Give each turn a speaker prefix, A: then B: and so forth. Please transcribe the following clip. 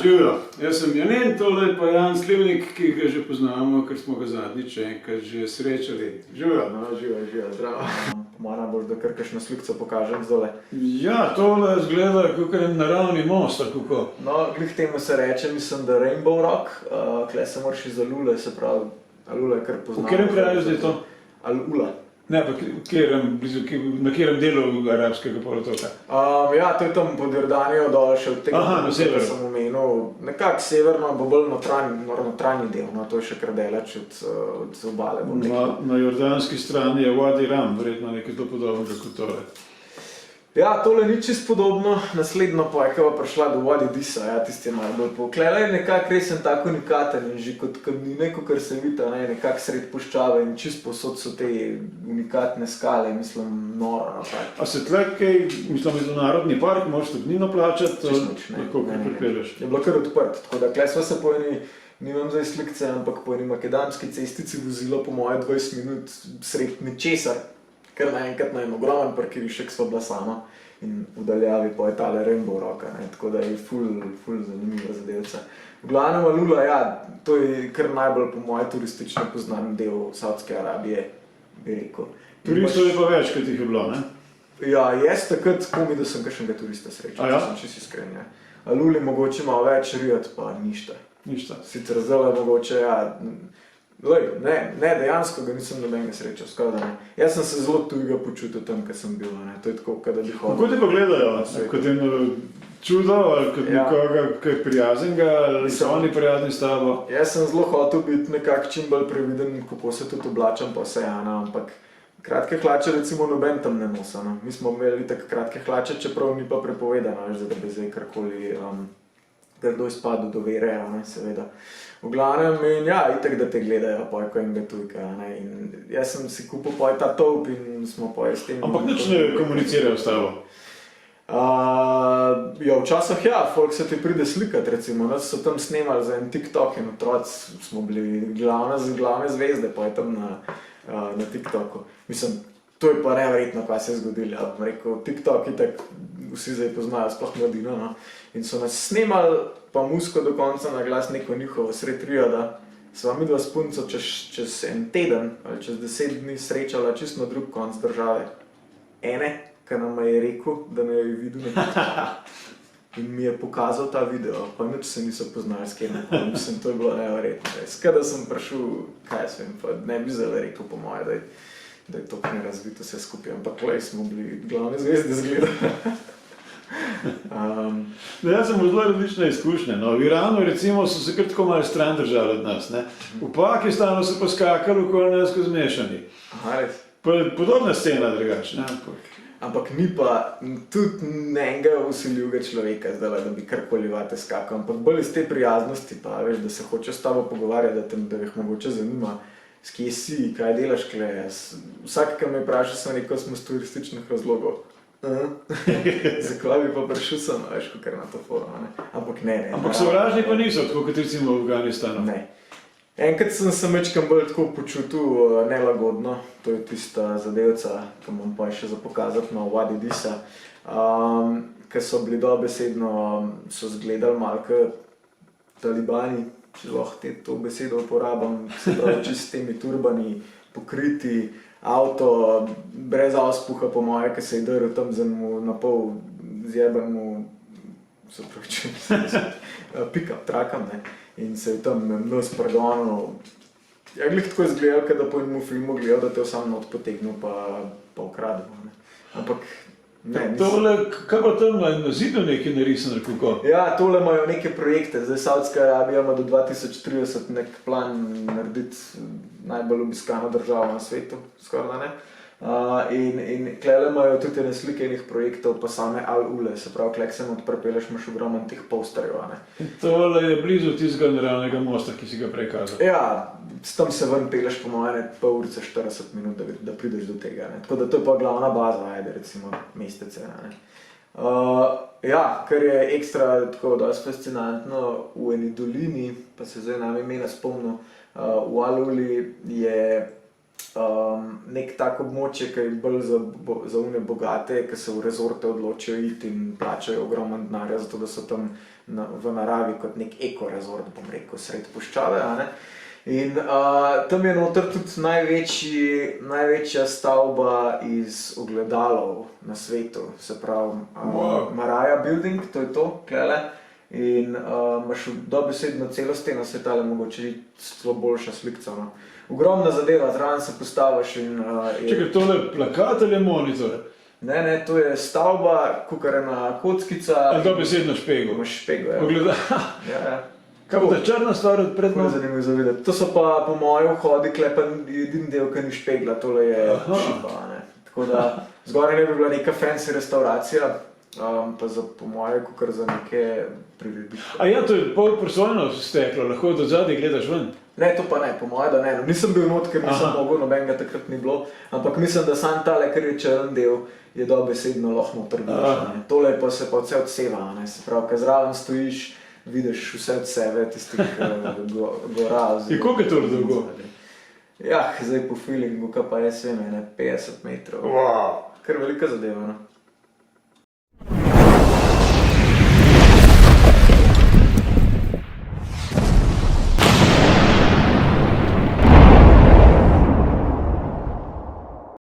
A: živijo. Jaz sem Janin, tole pa Jan Slivnik, ki ga že poznamo, ker smo ga zadnjič enkrat že srečali. Živijo.
B: No, živijo, zdravo. Pomana boš, da kar kakšno slikco pokažem zdole.
A: Ja, tole izgleda kot naravni most, ali kako.
B: No, glih temu se reče, mislim, da Rainbow Rock, kle se moraš iz Alule, se pravi, Alula je kar poznamo.
A: V katerem kraju zdaj to?
B: Alula.
A: Ne, pa na katerem delu arabskega polotoka?
B: Ja, to je tam pod Jordanijo dol, še od tega,
A: na severu.
B: Sem omenil, nekako severno, bo bolj notranji del, no, to je še kar daleč od obale.
A: Na jordanski strani je Wadi Ram, verjetno nekaj to podobnega kot tole.
B: Ja, tole ni čisto podobno, naslednjo pa je kava prišla do Wadi Disa, ja, tisti je malo bolj poklele, je nekako resen tako unikaten in že kot kamnine, kot se vita, nekako sred puščave in čisto posod so te unikatne skale, mislim, noro naprej.
A: A se tle kaj, mislim, narodni park, moraš stopnino plačati, kako pripeleš?
B: Je bilo kar odprt, tako da kle sva se po eni, nimam zdaj slikce, ampak po eni makedamski cestici vozilo po moje 20 minut sred ničesar. Ker naenkrat na en ogromen parkirišček sva bila sama in v daljavi pa je tale Rainbow Rock, tako da je ful zanimiva zadevca. V glavnem Alula, ja, to je kar najbolj po moje turistično poznan del Saudske Arabije, bi rekel.
A: Turistov je pa več, kot jih je bilo, ne?
B: Ja, jaz takrat komi, da sem kakšnega turista srečal, če sem čisto iskren, ja. Aluli mogoče malo več, Rijad pa ništa.
A: Ništa.
B: Sicer zdaj mogoče, ja, ne, dejansko ga nisem nobenega srečal, skoraj da ne. Jaz sem se zelo tujega počutil tam, ko sem bil, ne, to je tako, kada bi hodil.
A: Kako te pa gledajo? Kot eno čudo, ali kot nekoga, ki je prijaznega, ali so oni prijazni s tabo?
B: Jaz sem zelo hotel biti nekako čim bolj previden, kako se tudi oblačam pa vse, ampak kratke hlače recimo noben tam ne nosa, no. Mi smo imeli tako kratke hlače, čeprav ni pa prepovedano, da bi zdaj karkoli grdo izpadel do vere, seveda. V glavnem, ja, itak da te gledajo, poj, ko enega tujka, in jaz sem si kupil poj ta taup in smo poj s tem...
A: Ampak nič ne komunicirajo s tabo?
B: Ja, včasih ja, folk se ti pride slikat, recimo, nas so tam snemali za en TikTok in otroci smo bili glavne zvezde, poj tam na TikToku. Mislim, to je pa neverjetno, kaj se je zgodilo, ja, bom rekel, TikTok itak vsi zdaj poznajo, sploh mladino, no. In so nas snemali pa muziko do konca na glas neko njihovo sred Rijada. Sva midva s punco čez en teden ali čez 10 dni srečala čisto na drug konc države. Ene, ki nam je rekel, da me je videl na TikToku. In mi je pokazal ta video, pa nič se niso poznali s kjem. Mislim, to je bilo neverjetno. Skada sem prišel, kaj sem, pa ne bi zdaj rekel po moje, da je to nerazvito vse skupaj, ampak klej smo bili glavne zvezde zgleda.
A: Jaz sem zelo različne izkušnje. V Iranu recimo so se kar tako malo stran držali od nas. V Pakistanu so pa skakali okoli nas kot zmešani. Podobna scena drugačna.
B: Ampak ni pa tudi enega usiljivega človeka zdaj, da bi karkoli vate skakal, ampak bolj iz te prijaznosti pa, veš, da se hoče s tabo pogovarjati, da jih mogoče zanima, s kje si, kaj delaš kle. Vsak, ki me vpraša, sem rekel, smo z turističnih razlogov. Zakaj bi pa prišel sem, veš, kakor na to forum, ne? Ampak ne.
A: Ampak sovražni pa niso, tako kot recimo v Afganistanu.
B: Ne. Enkrat sem se mečkam bolj tako počutil nelagodno, to je tista zadevca, ki imam pa še za pokazati na Wadi Disa, ki so bili dobesedno, so zgledali malko talibani, če lahko to besedo uporabam, se pravi čist s temi turbani, pokriti, avto, brez auspuha po moje, ki se je drl tam za na pol zjebanemu, se pravi, pick-up trakam, ne. In se je tam nos pregonil. Ja, glih tako izgledal, da po enemu filmu gledal, da te je sam not potegnil pa ukradil. Ampak ne,
A: Tole, kaj pa tam na zidu nekaj narisano, kako?
B: Ja, tole imajo neke projekte. Zdaj Saudska Arabija ima do 2030 nek plan narediti najbolj obiskano državo na svetu, skoraj da ne. In klele imajo tudi ene slike enih projektov pa same Al-Ule, se pravi, klek se odprepeleš, imaš ogromen teh posterjev.
A: In tole je blizu tistega naravnega mosta, ki si ga prej kazal.
B: Ja, tam se ven peleš po moje pol urice 40 minut, da prideš do tega. Tako da to je pa glavna baza, ajde recimo mestece. Ja, kar je ekstra tako dosti fascinantno, v eni dolini, pa se zdaj nam imena spomnil, v Al-Uli je nek tak območje, ki je bolj za une bogate, ki se v rezorte odločijo iti in plačajo ogromno denarja, zato da so tam v naravi kot nek ekorezort, bom rekel, sred puščave. A ne? In tam je noter tudi največja stavba iz ogledalov na svetu, se pravi Maraja Building, to je to, klele. In imaš dobesedno celo steno svetale, mogoče celo boljša slikca. No. Ogromna zadeva, zraven se postaviš in...
A: Čekaj, tole plakat ali je monitor?
B: Ne, to je stavba, kakor ena kockica.
A: Ali dobesedno špego?
B: Imaš špego, ja.
A: Ogledala.
B: Ja.
A: Kaj bo ta črna stvar odpred
B: nas? Zanimivo za videti. To so pa po mojem vhodi klepa edin del, ki ni špegla, tole je šipa. Ne. Tako da zgoraj ne bi bila neka fancy restauracija, pa za po mojem, kakor za neke prireditve.
A: A ja, to je polprosojno steklo, lahko do zadaj gledaš ven?
B: Ne, to pa ne, po mojem, da ne. No, nisem bil not, ker nisem mogel, nobenega takrat ni bilo, ampak mislim, da sam tale, ker je črn del, je dobesedno lahko noter vidiš. Tole pa se pa vse odseva, ne. Se pravi, ker zraven stojiš, vidiš vse od sebe, tistih gora.
A: In koliko je to dolgo?
B: Ja, zdaj po feelingu, kaj pa jaz vem, 50 metrov.
A: Wow.
B: Kar velika zadeva, no.